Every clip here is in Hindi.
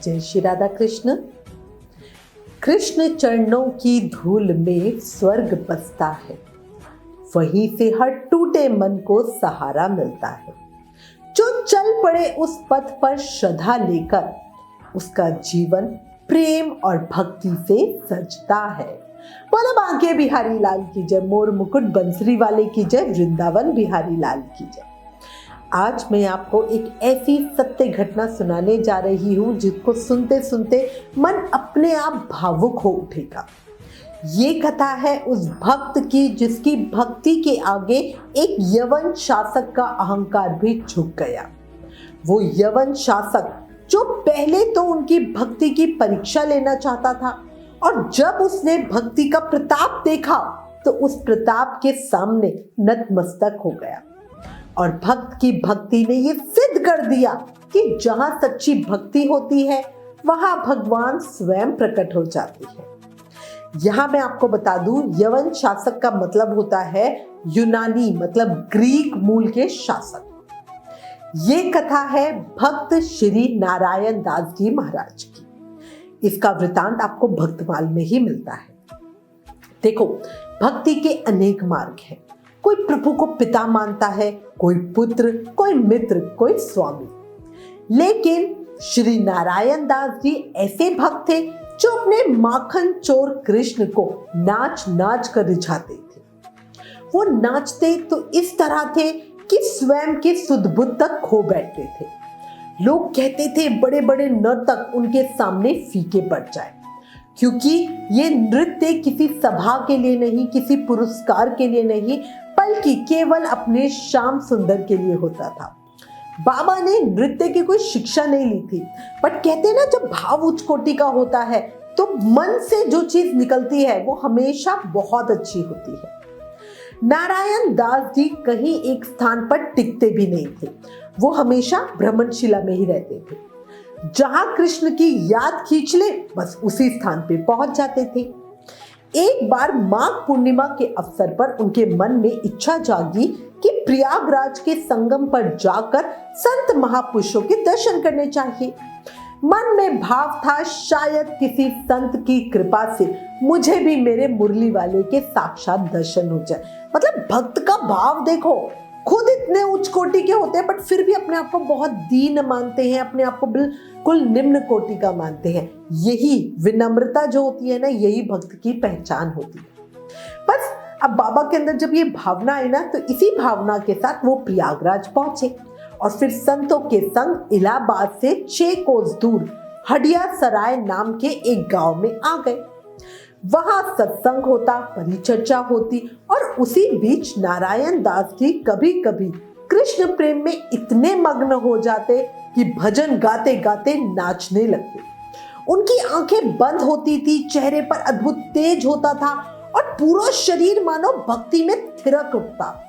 जय श्री राधा कृष्ण। कृष्ण चरणों की धूल में स्वर्ग बसता है, वहीं से हर टूटे मन को सहारा मिलता है। जो चल पड़े उस पथ पर श्रद्धा लेकर, उसका जीवन प्रेम और भक्ति से सजता है। बोलो बांके बिहारी लाल की जय, मोर मुकुट बंसरी वाले की जय, वृंदावन बिहारी लाल की जय। आज मैं आपको एक ऐसी सत्य घटना सुनाने जा रही हूँ जिसको सुनते सुनते मन अपने आप भावुक हो उठेगा। ये कथा है उस भक्त की जिसकी भक्ति के आगे एक यवन शासक का अहंकार भी झुक गया। वो यवन शासक जो पहले तो उनकी भक्ति की परीक्षा लेना चाहता था, और जब उसने भक्ति का प्रताप देखा तो उस प्रताप के सामने नतमस्तक हो गया। और भक्त की भक्ति ने ये सिद्ध कर दिया कि जहां सच्ची भक्ति होती है वहां भगवान स्वयं प्रकट हो जाती है। यहां मैं आपको बता दूं, यवन शासक का मतलब होता है यूनानी, मतलब ग्रीक मूल के शासक। ये कथा है भक्त श्री नारायण दास जी महाराज की। इसका वृतांत आपको भक्तमाल में ही मिलता है। देखो, भक्ति के अनेक मार्ग हैं। कोई प्रभु को पिता मानता है, कोई पुत्र, कोई मित्र, कोई स्वामी। लेकिन श्री नारायण दास जी ऐसे भक्त थे जो अपने माखन चोर कृष्ण को नाच नाच कर रिझाते थे। वो नाचते तो इस तरह थे कि स्वयं के सुध बुध तक खो बैठते थे। लोग कहते थे बड़े बड़े नर्तक उनके सामने फीके पड़ जाए, क्योंकि ये नृत्य किसी सभा के लिए नहीं, किसी पुरस्कार के लिए नहीं, बल्कि केवल अपने श्याम सुंदर के लिए होता था। बाबा ने नृत्य की कोई शिक्षा नहीं ली थी, बट कहते ना, जब भाव उच्च कोटि का होता है तो मन से जो चीज निकलती है वो हमेशा बहुत अच्छी होती है। नारायण दास जी कहीं एक स्थान पर टिकते भी नहीं थे। वो हमेशा भ्रमणशिला में ही रहते थे। जहां कृष्ण की याद खींच ले बस उसी स्थान पे पहुंच जाते थे। एक बार माघ पूर्णिमा के अवसर पर उनके मन में इच्छा जागी कि प्रयागराज के संगम पर जाकर संत महापुरुषों के दर्शन करने चाहिए। मन में भाव था, शायद किसी संत की कृपा से मुझे भी मेरे मुरली वाले के साक्षात दर्शन हो जाए। मतलब भक्त का भाव देखो, खुद इतने उच्च कोटि के होते हैं बट फिर भी अपने आप को बहुत दीन मानते हैं, अपने आप को बिल्कुल निम्न कोटि का मानते हैं। यही विनम्रता जो होती है ना, यही भक्त की पहचान होती है। बस अब बाबा के अंदर जब ये भावना आई ना, तो इसी भावना के साथ वो प्रयागराज पहुंचे और फिर संतों के संग इलाहाबाद से 6 कोस दूर हडिया सराय नाम के एक गांव में आ गए। वहां सत्संग होता, परिचर्चा होती, और उसी बीच नारायण दास जी कभी कभी कृष्ण प्रेम में इतने मग्न हो जाते कि भजन गाते गाते नाचने लगते। उनकी आंखें बंद होती थी, चेहरे पर अद्भुत तेज होता था और पूरा शरीर मानो भक्ति में थिरक उठता।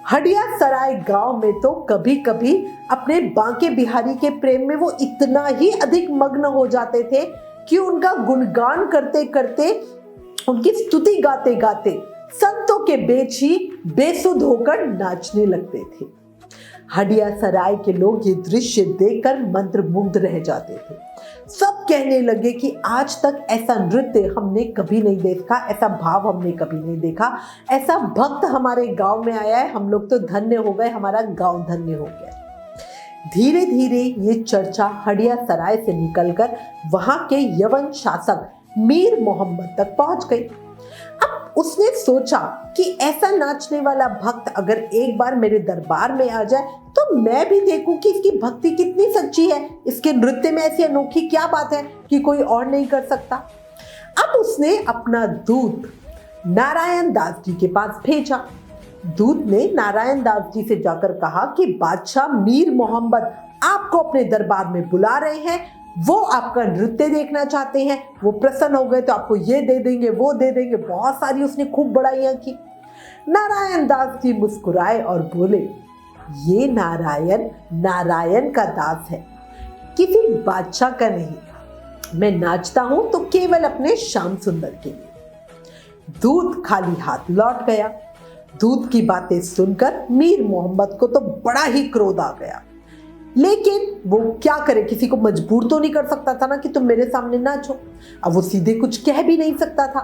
हडिया सराय गांव में तो कभी कभी अपने बांके बिहारी के प्रेम में वो इतना ही अधिक मग्न हो जाते थे कि उनका गुणगान करते करते, उनकी स्तुति गाते गाते संतों के बीच ही बेसुध होकर नाचने लगते थे। हडिया सराय के लोग ये दृश्य देखकर मंत्रमुग्ध रह जाते थे। सब कहने लगे कि आज तक ऐसा नृत्य हमने कभी नहीं देखा, ऐसा भाव हमने कभी नहीं देखा, ऐसा भक्त हमारे गांव में आया है, हम लोग तो धन्य हो गए, हमारा गांव धन्य हो गया। धीरे धीरे ये चर्चा हडिया सराय से निकलकर वहां के यवन शासक मीर मोहम्मद तक पहुंच गई। अब उसने सोचा कि ऐसा नाचने वाला भक्त अगर एक बार मेरे दरबार में आ जाए तो मैं भी देखूं कि इसकी भक्ति कितनी सच्ची है, इसके नृत्य में ऐसी अनोखी क्या बात है कि कोई और नहीं कर सकता। अब उसने अपना दूत नारायण दास जी के पास भेजा। दूत ने नारायण दास जी से जाकर कहा कि बादशाह मीर मोहम्मद आपको अपने दरबार में बुला रहे हैं, वो आपका नृत्य देखना चाहते हैं, वो प्रसन्न हो गए तो आपको ये दे देंगे, वो दे देंगे। बहुत सारी उसने खूब बड़ाइयां की। नारायण दास जी मुस्कुराए और बोले, ये नारायण नारायण का दास है, किसी बादशाह का नहीं। मैं नाचता हूं तो केवल अपने श्याम सुंदर के लिए। दूत खाली हाथ लौट गया। दूत की बातें सुनकर मीर मोहम्मद को तो बड़ा ही क्रोध आ गया। लेकिन वो क्या करे, किसी को मजबूर तो नहीं कर सकता था ना कि तुम मेरे सामने नाचो। अब वो सीधे कुछ कह भी नहीं सकता था,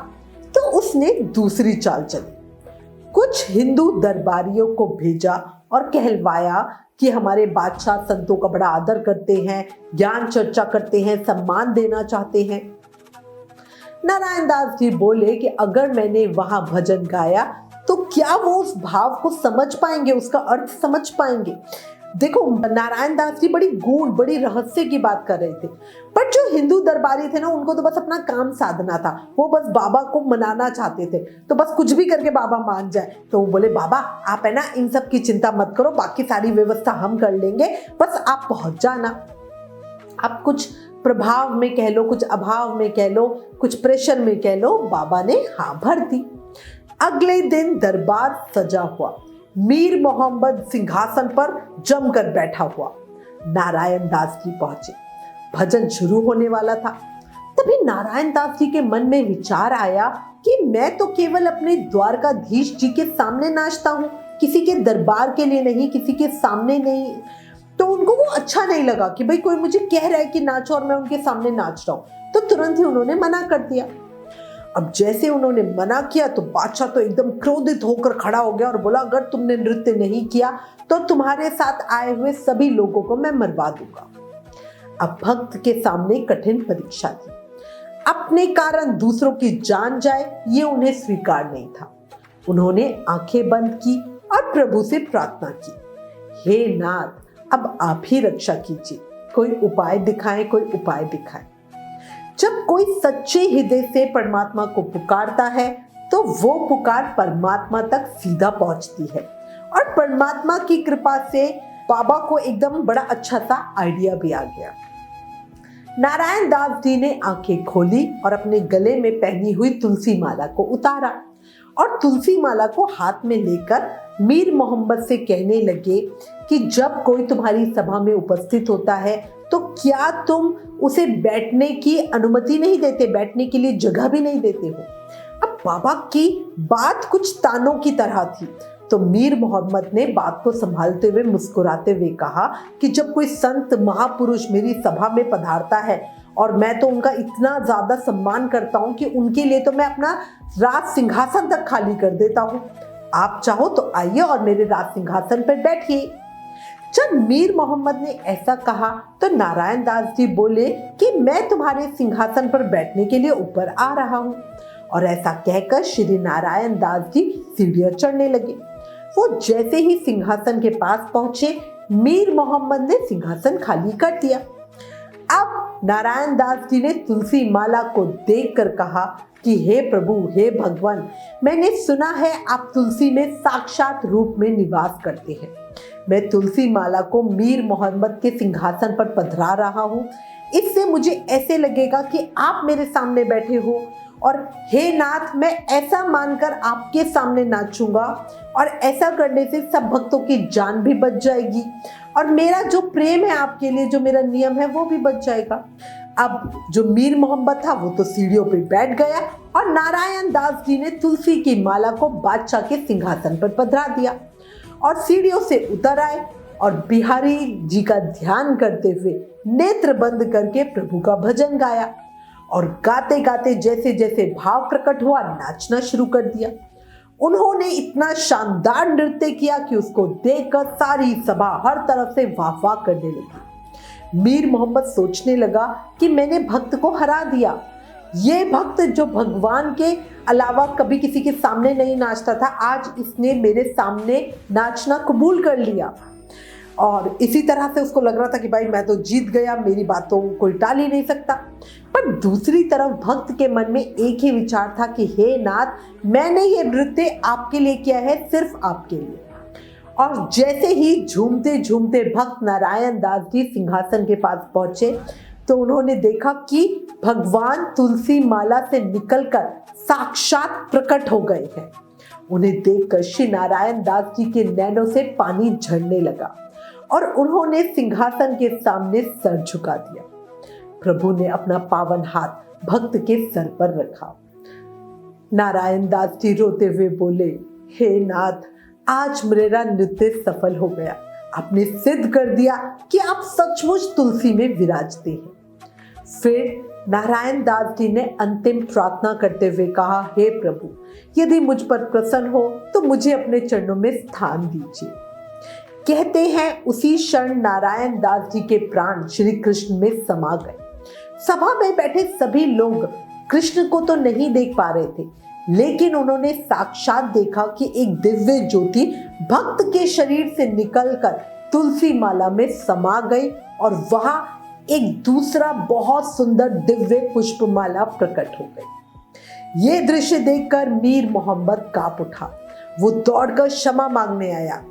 तो उसने दूसरी चाल चली। कुछ हिंदू दरबारियों को भेजा और कहलवाया कि हमारे बादशाह संतों का बड़ा आदर करते हैं, ज्ञान चर्चा करते हैं, सम्मान देना चाहते हैं। नारायण दास जी बोले कि अगर मैंने वहां भजन गाया तो क्या वो उस भाव को समझ पाएंगे, उसका अर्थ समझ पाएंगे। देखो, नारायण दास जी बड़ी गूढ़, बड़ी रहस्य की बात कर रहे थे, पर जो हिंदू दरबारी थे ना, उनको तो बस अपना काम साधना था। वो बस बाबा को मनाना चाहते थे, तो बस कुछ भी करके बाबा मान जाए। तो वो बोले, बाबा आप है ना, इन सब की चिंता मत करो, बाकी सारी व्यवस्था हम कर लेंगे, बस आप पहुंच जाना। आप कुछ प्रभाव में कह लो, कुछ अभाव में कह लो, कुछ प्रेशर में कह लो, बाबा ने हाँ भर दी। अगले दिन दरबार सजा हुआ। मीर मोहम्मद सिंहासन पर जमकर बैठा हुआ। नारायण दास जी पहुंचे। भजन शुरू होने वाला था। तभी नारायण दास जी के मन में विचार आया कि मैं तो केवल अपने द्वारकाधीश जी के सामने नाचता हूँ, किसी के दरबार के लिए नहीं, किसी के सामने नहीं। तो उनको वो अच्छा नहीं लगा कि भाई कोई मुझे कह रहा है कि नाचो और मैं उनके सामने नाच रहा हूँ। तो तुरंत ही उन्होंने मना कर दिया। अब जैसे उन्होंने मना किया तो बादशाह तो एकदम क्रोधित होकर खड़ा हो गया और बोला, अगर तुमने नृत्य नहीं किया तो तुम्हारे साथ आए हुए सभी लोगों को मैं मरवा दूंगा। अब भक्त के सामने कठिन परीक्षा थी। अपने कारण दूसरों की जान जाए, ये उन्हें स्वीकार नहीं था। उन्होंने आंखें बंद की और प्रभु से प्रार्थना की, हे नाथ, अब आप ही रक्षा कीजिए, कोई उपाय दिखाएं, कोई उपाय दिखाएं। जब कोई सच्चे हृदय से परमात्मा को पुकारता है तो वो पुकार परमात्मा तक सीधा पहुंचती है। और परमात्मा की कृपा से बाबा को एकदम बड़ा अच्छा सा आइडिया भी आ गया। नारायण दास जी ने आंखें खोली और अपने गले में पहनी हुई तुलसी माला को उतारा और तुलसी माला को हाथ में लेकर मीर मोहम्मद से कहने लगे कि जब कोई तुम्हारी सभा में उपस्थित होता है तो क्या तुम उसे बैठने की अनुमति नहीं देते, बैठने के लिए जगह भी नहीं देते हो। अब बाबा की बात कुछ तानों की तरह थी, तो मीर मोहम्मद ने बात को संभालते हुए मुस्कुराते हुए कहा कि जब कोई संत महापुरुष मेरी सभा में पधारता है और मैं तो उनका इतना ज्यादा सम्मान करता हूं कि उनके लिए तो मैं अपना राज सिंहासन तक खाली कर देता हूं। आप चाहो तो आइए और मेरे राज सिंहासन पर बैठिए। जब मीर मोहम्मद ने ऐसा कहा तो नारायण दास जी बोले कि मैं तुम्हारे सिंहासन पर बैठने के लिए ऊपर आ रहा हूं। और ऐसा कहकर श्री नारायण दास जी सीढ़ियां चढ़ने लगे। वो जैसे ही सिंहासन के पास पहुंचे, मीर मोहम्मद ने सिंहासन खाली कर दिया। अब नारायण दास जी ने तुलसी माला को देखकर कहा कि हे प्रभु, हे भगवान, मैंने सुना है आप तुलसी में साक्षात रूप में निवास करते हैं। मैं तुलसी माला को मीर मोहम्मद के सिंहासन पर पधरा रहा हूँ। इससे मुझे ऐसे लगेगा कि आप मेरे सामने बैठे हो और हे नाथ, मैं ऐसा मानकर आपके सामने नाचूंगा और ऐसा करने से सब भक्तों की जान भी बच जाएगी और मेरा जो प्रेम है आपके लिए, जो मेरा नियम है, वो भी बच जाएगा। अब जो मीर मोहम्मद था वो तो सीढ़ियों पे बैठ गया और नारायण दास जी ने तुलसी की माला को बादशाह के सिंहासन पर पधरा दिया और सीढ़ियों से उतर आए और बिहारी जी का ध्यान करते हुए नेत्र बंद करके प्रभु का भजन गाया और गाते गाते जैसे जैसे भाव प्रकट हुआ, नाचना शुरू कर दिया। उन्होंने इतना शानदार नृत्य किया कि उसको देखकर सारी सभा हर तरफ से वाह वाह करने लगी। मीर मोहम्मद सोचने लगा कि मैंने भक्त को हरा दिया। ये भक्त जो भगवान के अलावा कभी किसी के सामने नहीं नाचता था, आज इसने मेरे सामने नाचना कबूल कर लिया। और इसी तरह से उसको लग रहा था कि भाई मैं तो जीत गया, मेरी बातों को कोई टाल ही नहीं सकता। पर दूसरी तरफ भक्त के मन में एक ही विचार था कि हे नाथ, मैंने ये नृत्य आपके लिए किया है, सिर्फ आपके लिए। और जैसे ही झूमते झूमते भक्त नारायण दास जी सिंहासन के पास पहुंचे तो उन्होंने देखा कि भगवान तुलसी माला से निकलकर साक्षात प्रकट हो गए हैं। उन्हें देखकर श्री नारायण दास जी के नैनों से पानी झड़ने लगा और उन्होंने सिंहासन के सामने सर झुका दिया। प्रभु ने अपना पावन हाथ भक्त के सर पर रखा। नारायण दास जी रोते हुए बोले, हे नाथ, आज मेरा नृत्य सफल हो गया। आपने सिद्ध कर दिया कि आप सचमुच तुलसी में विराजते हैं। फिर नारायण दास जी ने अंतिम प्रार्थना करते हुए कहा, हे प्रभु, यदि मुझ पर प्रसन्न हो तो मुझे अपने चरणों में स्थान दीजिए। कहते हैं उसी क्षण नारायण दास जी के प्राण श्री कृष्ण में समा गए। सभा में बैठे सभी लोग कृष्ण को तो नहीं देख पा रहे थे, लेकिन उन्होंने साक्षात देखा कि एक दिव्य ज्योति भक्त के शरीर से निकलकर तुलसी माला में समा गई और वहां एक दूसरा बहुत सुंदर दिव्य पुष्पमाला प्रकट हो गई। ये दृश्य देखकर मीर मोहम्मद कांप उठा। वो दौड़कर क्षमा मांगने आया,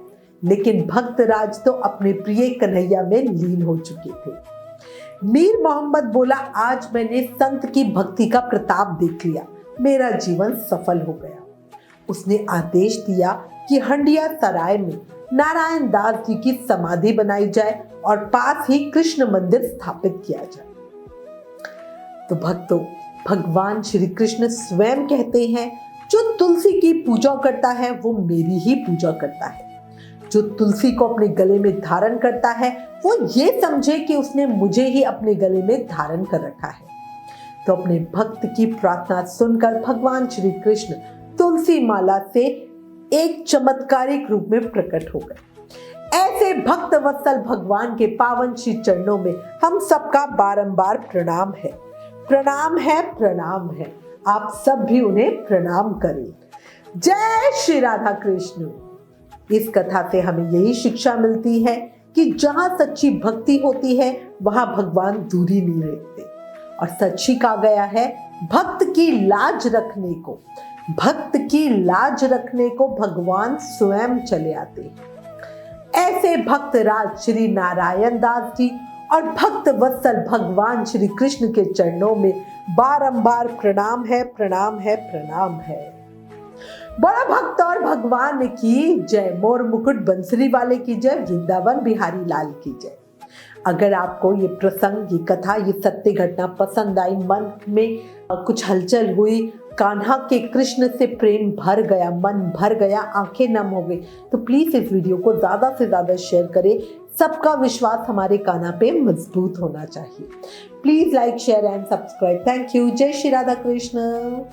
लेकिन भक्तराज तो अपने प्रिय कन्हैया में लीन हो चुके थे। मीर मोहम्मद बोला, आज मैंने संत की भक्ति का प्रताप देख लिया, मेरा जीवन सफल हो गया। उसने आदेश दिया कि हंडिया सराय में नारायण दास जी की समाधि बनाई जाए और पास ही कृष्ण मंदिर स्थापित किया जाए। तो भक्तों, भगवान श्री कृष्ण स्वयं कहते हैं, जो तुलसी की पूजा करता है वो मेरी ही पूजा करता है। जो तुलसी को अपने गले में धारण करता है वो ये समझे कि उसने मुझे ही अपने गले में धारण कर रखा है। तो अपने भक्त की प्रार्थना सुनकर भगवान श्री कृष्ण तुलसी माला से एक चमत्कारिक रूप में प्रकट हो गए। ऐसे भक्त वत्सल भगवान के पावन श्री चरणों में हम सबका बारंबार प्रणाम है, प्रणाम है, प्रणाम है। आप सब भी उन्हें प्रणाम करें। जय श्री राधा कृष्ण। इस कथा से हमें यही शिक्षा मिलती है कि जहां सच्ची भक्ति होती है वहां भगवान दूरी नहीं रखते। और सच ही कहा गया है, भक्त की लाज रखने को, भक्त की लाज रखने को भगवान स्वयं चले आते हैं। ऐसे भक्त राज श्री नारायण दास जी और भक्त वत्सल भगवान श्री कृष्ण के चरणों में बारंबार प्रणाम है, प्रणाम है, प्रणाम है। बड़ा भक्त और भगवान की जय। मोर मुकुट बंसरी वाले की जय। वृंदावन बिहारी लाल की जय। अगर आपको ये प्रसंग, ये कथा, ये सत्य घटना पसंद आई, मन में कुछ हलचल हुई, कान्हा के कृष्ण से प्रेम भर गया, मन भर गया, आंखें नम हो गई, तो प्लीज इस वीडियो को ज्यादा से ज्यादा शेयर करें। सबका विश्वास हमारे कान्हा पे मजबूत होना चाहिए। Please like, share and subscribe. Thank you. जय श्री राधा कृष्ण।